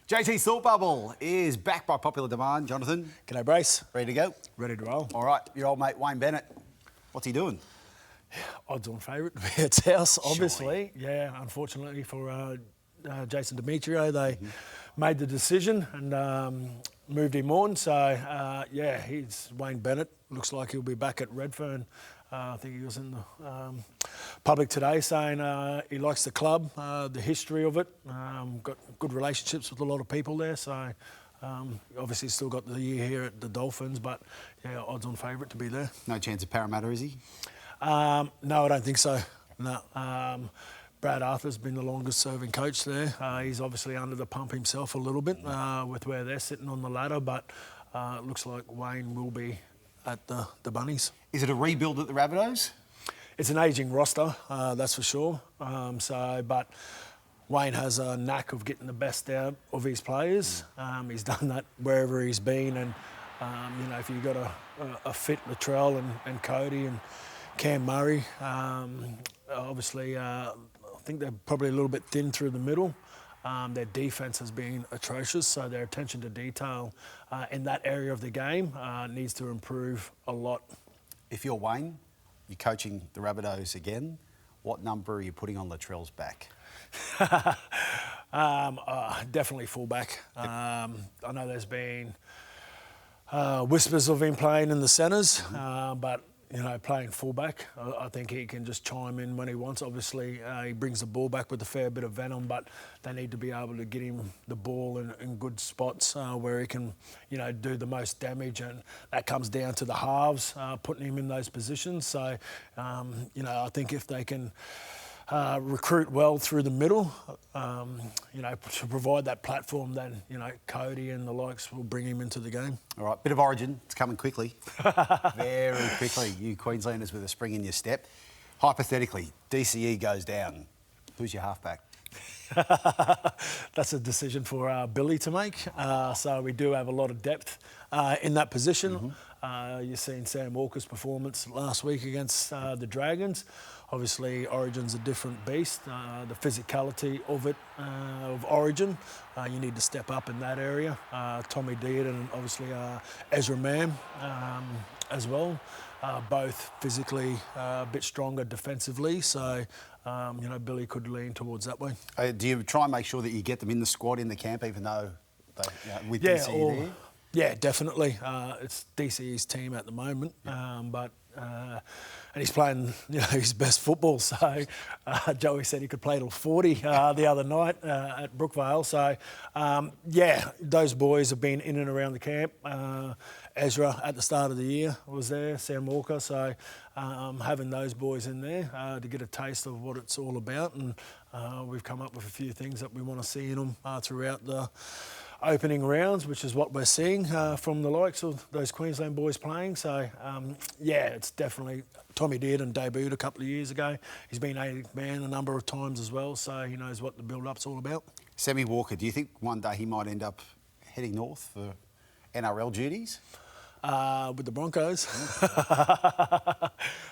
JT's Thought Bubble is back by popular demand. Jonathan. G'day, Brace. Ready to go? Ready to roll. All right, your old mate Wayne Bennett. What's he doing? Odds-on favourite to be at its house, obviously. Surely. Yeah, unfortunately for Jason Demetriou, they made the decision and moved him on. So, he's Wayne Bennett. Looks like he'll be back at Redfern. I think he was in the public today saying he likes the club, the history of it, got good relationships with a lot of people there. So obviously still got the year here at the Dolphins, but yeah, odds-on favourite to be there. No chance of Parramatta, is he? No, I don't think so. No. Brad Arthur's been the longest-serving coach there. He's obviously under the pump himself a little bit with where they're sitting on the ladder, but it looks like Wayne will be at the Bunnies. Is it a rebuild at the Rabbitohs? It's an ageing roster, that's for sure. But Wayne has a knack of getting the best out of his players. He's done that wherever he's been, and if you've got a fit Latrell and Cody and Cam Murray, obviously I think they're probably a little bit thin through the middle. Their defence has been atrocious, so their attention to detail in that area of the game needs to improve a lot. If you're Wayne, you're coaching the Rabbitohs again, what number are you putting on Latrell's back? Definitely fullback. I know there's been whispers of him playing in the centres, but playing fullback, I think he can just chime in when he wants. Obviously, he brings the ball back with a fair bit of venom, but they need to be able to get him the ball in good spots where he can, do the most damage, and that comes down to the halves, putting him in those positions. So, I think if they can recruit well through the middle, to provide that platform, then, Cody and the likes will bring him into the game. All right, bit of origin. It's coming quickly. Very quickly. You Queenslanders with a spring in your step. Hypothetically, DCE goes down. Who's your halfback? That's a decision for Billy to make. So we do have a lot of depth in that position. You've seen Sam Walker's performance last week against the Dragons. Obviously, Origin's a different beast. The physicality of it, of Origin, you need to step up in that area. Tommy Dearden and obviously Ezra Mam as well. Both physically a bit stronger defensively. So, Billy could lean towards that way. Do you try and make sure that you get them in the squad in the camp, even though with DCE there? Yeah, definitely. It's DCE's team at the moment, and he's playing, his best football. So Joey said he could play till 40 the other night at Brookvale. So those boys have been in and around the camp. Ezra at the start of the year was there, Sam Walker. So having those boys in there to get a taste of what it's all about, and we've come up with a few things that we want to see in them throughout the opening rounds, which is what we're seeing from the likes of those Queensland boys playing. So, it's definitely Tommy Dearden debuted a couple of years ago. He's been 80th man a number of times as well, so he knows what the build-up's all about. Sammy Walker, do you think one day he might end up heading north for NRL duties? With the Broncos.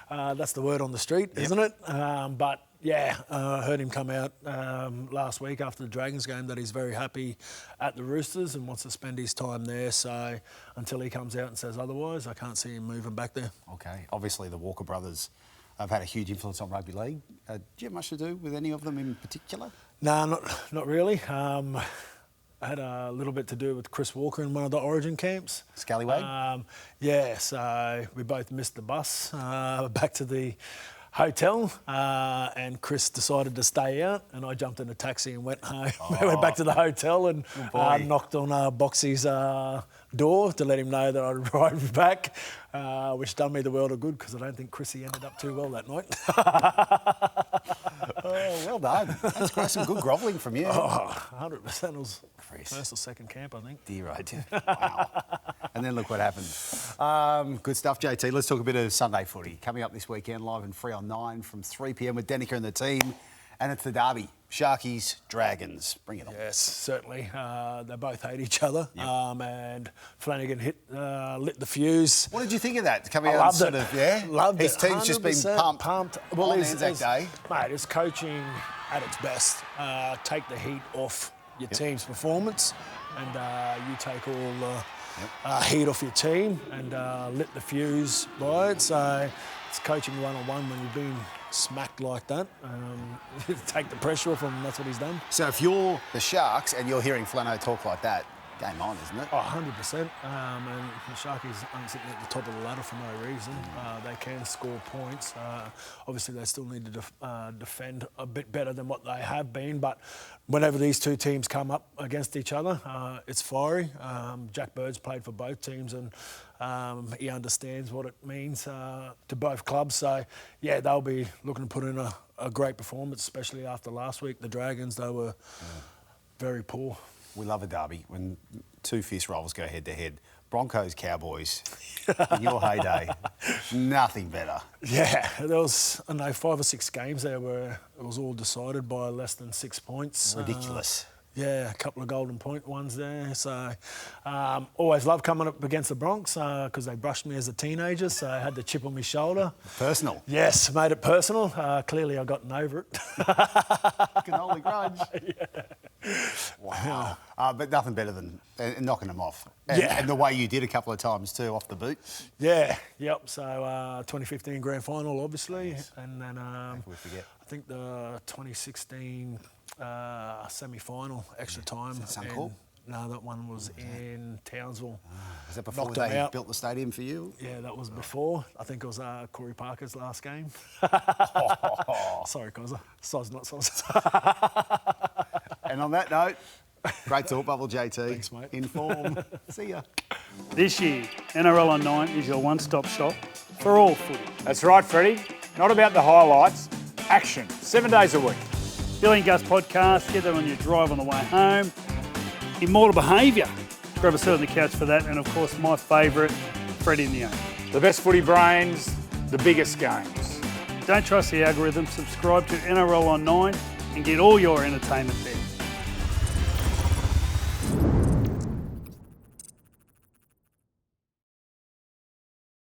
That's the word on the street, isn't it? I heard him come out last week after the Dragons game that he's very happy at the Roosters and wants to spend his time there. So until he comes out and says otherwise, I can't see him moving back there. Okay. Obviously, the Walker brothers have had a huge influence on rugby league. Do you have much to do with any of them in particular? No, not really. I had a little bit to do with Chris Walker in one of the Origin camps. Scallywag? So we both missed the bus back to the hotel, and Chris decided to stay out, and I jumped in a taxi and went home. I went back to the hotel and knocked on Boxy's door to let him know that I'd arrived back, which done me the world of good because I don't think Chrissy ended up too well that night. Well done. That's great. Some good grovelling from you. 100%. It was first or second camp, I think. Dear, I did. Wow. And then look what happened. Good stuff, JT. Let's talk a bit of Sunday footy. Coming up this weekend, live and free on 9 from 3 p.m. with Danica and the team. And it's the derby. Sharkies, Dragons. Bring it on. Yes, certainly. They both hate each other. Yep. And Flanagan lit the fuse. What did you think of that? Coming out sort of, Loved his it. team's just been pumped well, on Anzac Day. Mate, it's coaching at its best. Take the heat off your team's performance, and you take all the heat off your team and lit the fuse by it. So it's coaching one-on-one when you've been smacked like that. Take the pressure off him, and that's what he's done. So if you're the Sharks and you're hearing Flano talk like that, game on, isn't it? Oh, 100%. And the Sharkies aren't sitting at the top of the ladder for no reason. They can score points. Obviously, they still need to defend a bit better than what they have been. But whenever these two teams come up against each other, it's fiery. Jack Bird's played for both teams, and he understands what it means to both clubs. So, yeah, they'll be looking to put in a great performance, especially after last week. The Dragons, they were very poor. We love a derby when two fierce rivals go head-to-head. Broncos, Cowboys, in your heyday, nothing better. Yeah, there was, 5 or 6 games there where it was all decided by less than 6 points. Ridiculous. Yeah, a couple of golden point ones there. So always love coming up against the Bronx because they brushed me as a teenager, so I had the chip on my shoulder. Personal. Yes, made it personal. Clearly, I've gotten over it. Can hold a grudge. Yeah. Wow. But nothing better than knocking them off. And the way you did a couple of times too, off the boot. Yeah, yep. So 2015 grand final, obviously. Yes. And then we forget. I think the 2016 semi-final, extra time. Is that Suncorp? No, that one was in Townsville. Was that before Knocked they out. built the stadium for you? Yeah, that was before. I think it was Corey Parker's last game. Sorry, Cozza. Soz, not soz. And on that note, great talk, Bubble JT. Thanks, mate. In form. See ya. This year, NRL on 9 is your one-stop shop for all footy. That's right, Freddie. Not about the highlights, action, 7 days a week. Billy and Gus podcast, get that on your drive on the way home. Immortal Behaviour, grab a seat on the couch for that. And of course, my favourite, Freddie in the Own. The best footy brains, the biggest games. Don't trust the algorithm, subscribe to NRL on 9 and get all your entertainment there.